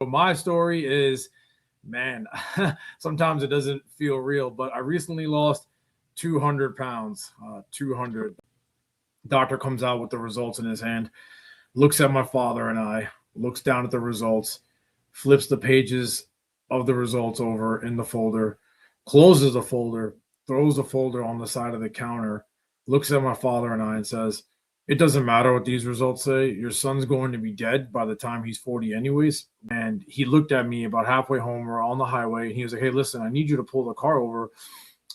But my story is, man, sometimes it doesn't feel real, but I recently lost 200 pounds. 200. Doctor comes out with the results in his hand, looks at my father and I, looks down at the results, flips the pages of the results over in the folder, closes the folder, throws the folder on the side of the counter, looks at my father and I and says, "It doesn't matter what these results say. Your son's going to be dead by the time he's 40 anyways." And he looked at me about halfway home. We're on the highway. And he was like, "Hey, listen, I need you to pull the car over."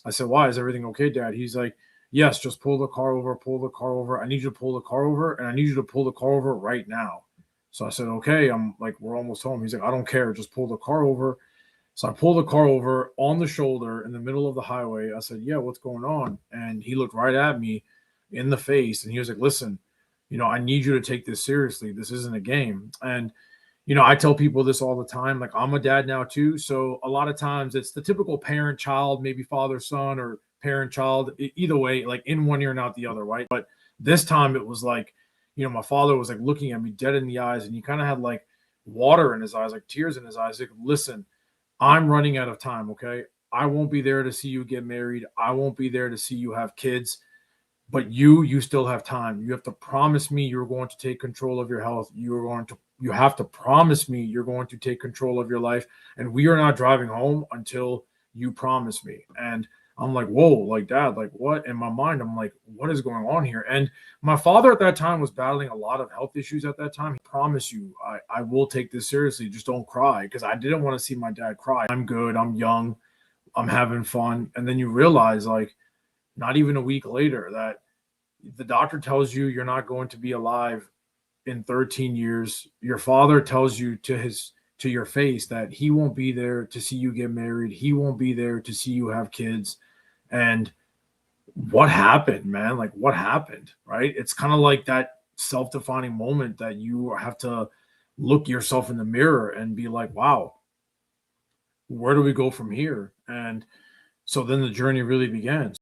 I said, "Why? Is everything okay, Dad?" He's like, "Yes, just pull the car over, pull the car over. I need you to pull the car over, and I need you to pull the car over right now." So I said, "Okay." I'm like, "We're almost home." He's like, "I don't care. Just pull the car over." So I pulled the car over on the shoulder in the middle of the highway. I said, "Yeah, what's going on?" And he looked right at me in the face and he was like, "Listen, I need you to take this seriously. This isn't a game." And I tell people this all the time. Like, I'm a dad now too. So a lot of times it's the typical parent child, maybe father son or parent child, either way, like in one ear and out the other, right? But this time it was like, my father was like looking at me dead in the eyes and he kind of had like water in his eyes, like tears in his eyes. Like, "Listen, I'm running out of time. Okay. I won't be there to see you get married. I won't be there to see you have kids. But you still have time. You have to promise me you're going to take control of your health. You have to promise me you're going to take control of your life. And we are not driving home until you promise me." And I'm like, "Whoa, like, Dad, like what?" In my mind, I'm like, "What is going on here?" And my father at that time was battling a lot of health issues at that time. He promised you, I will take this seriously. Just don't cry. Because I didn't want to see my dad cry. I'm good. I'm young. I'm having fun. And then you realize, like, not even a week later, that the doctor tells you you're not going to be alive in 13 years. Your father tells you to your face that he won't be there to see you get married. He won't be there to see you have kids. And what happened, man? Like, what happened, right? It's kind of like that self-defining moment that you have to look yourself in the mirror and be like, "Wow, where do we go from here?" And so then the journey really began.